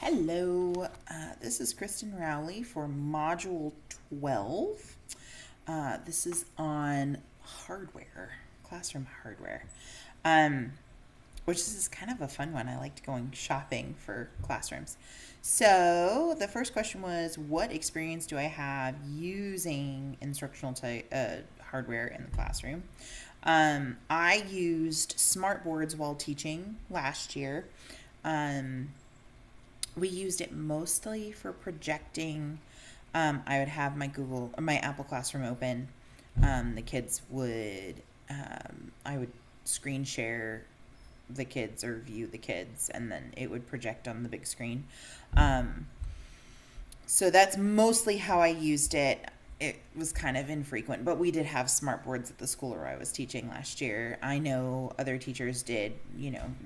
Hello, this is Kristen Rowley for Module 12. This is on hardware, classroom hardware, um, which is kind of a fun one. I liked going shopping for classrooms. So the first question was, what experience do I have using hardware in the classroom? I used smart boards while teaching last year. Um, we used it mostly for projecting. I would have my Apple Classroom open. The kids would, I would screen share the kids or view the kids, and then it would project on the big screen. Um, so that's mostly how I used it. It was kind of infrequent, but we did have smart boards at the school where I was teaching last year. I know other teachers did,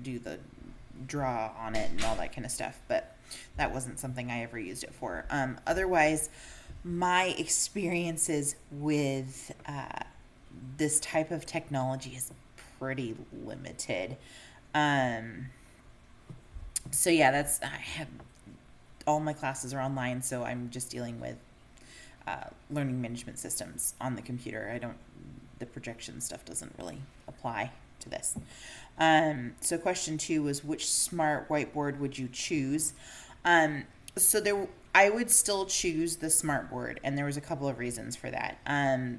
do the draw on it and all that kind of stuff, but that wasn't something I ever used it for. Otherwise, my experiences with this type of technology is pretty limited. Um, so yeah, I have all my classes are online, so I'm just dealing with learning management systems on the computer. The projection stuff doesn't really apply to this. So question 2 was, which smart whiteboard would you choose? I would still choose the smart board, and there was a couple of reasons for that.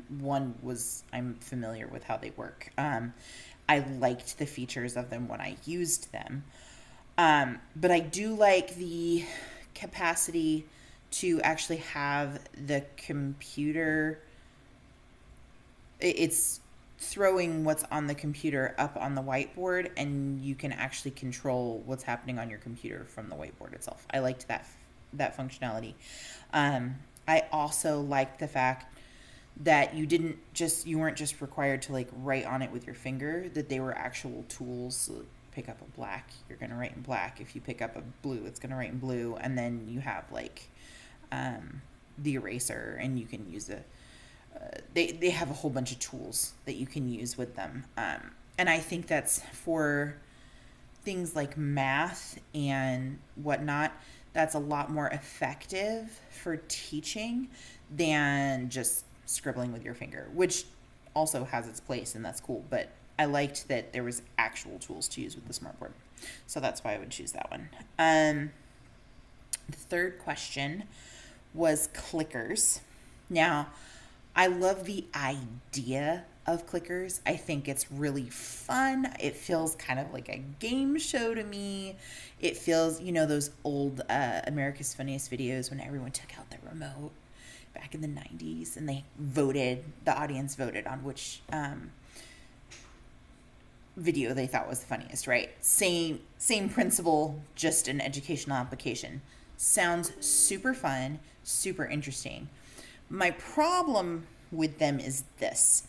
One was I'm familiar with how they work. I liked the features of them when I used them. But I do like the capacity to actually have the computer. It's throwing what's on the computer up on the whiteboard, and you can actually control what's happening on your computer from the whiteboard itself. I liked that functionality. I also liked the fact that you weren't just required to like write on it with your finger, that they were actual tools. So pick up a black, you're going to write in black. If you pick up a blue, it's going to write in blue. And then you have like the eraser, and you can use they have a whole bunch of tools that you can use with them. And I think that's for things like math and whatnot, that's a lot more effective for teaching than just scribbling with your finger, which also has its place, and that's cool. But I liked that there was actual tools to use with the smartboard. So that's why I would choose that one. The third question was clickers. Now, I love the idea of clickers. I think it's really fun. It feels kind of like a game show to me. It feels, those old America's Funniest Videos when everyone took out their remote back in the 90s, and the audience voted on which video they thought was the funniest, right? Same principle, just an educational application. Sounds super fun, super interesting. My problem with them is this.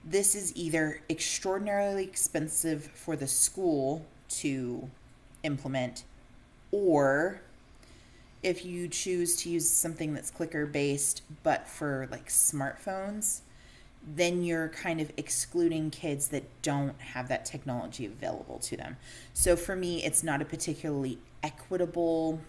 This is either extraordinarily expensive for the school to implement, or if you choose to use something that's clicker based but for like smartphones, then you're kind of excluding kids that don't have that technology available to them. So for me, it's not a particularly equitable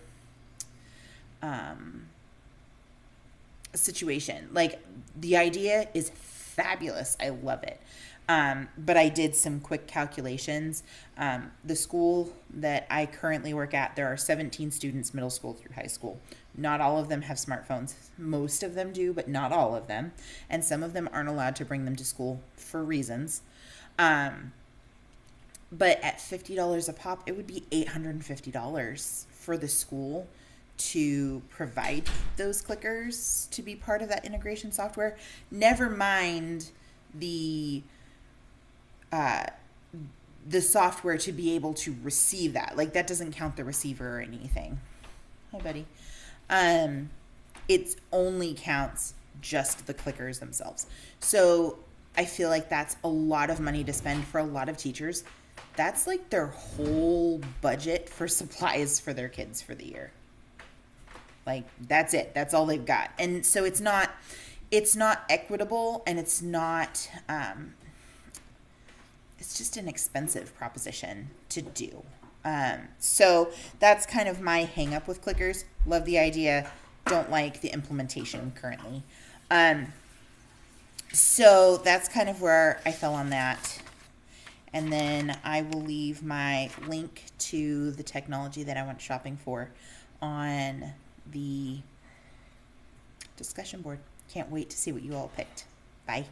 situation. Like, the idea is fabulous. I love it. But I did some quick calculations. The school that I currently work at, there are 17 students, middle school through high school. Not all of them have smartphones. Most of them do, but not all of them. And some of them aren't allowed to bring them to school for reasons. But at $50 a pop, it would be $850 for the school to provide those clickers to be part of that integration software. Never mind the software to be able to receive that. Like, that doesn't count the receiver or anything. Hi, buddy. It only counts just the clickers themselves. So I feel like that's a lot of money to spend for a lot of teachers. That's like their whole budget for supplies for their kids for the year. Like, that's it. That's all they've got. And so it's not equitable, and it's not, it's just an expensive proposition to do. So that's kind of my hang up with clickers. Love the idea, don't like the implementation currently. So that's kind of where I fell on that. And then I will leave my link to the technology that I went shopping for on the discussion board. Can't wait to see what you all picked. Bye.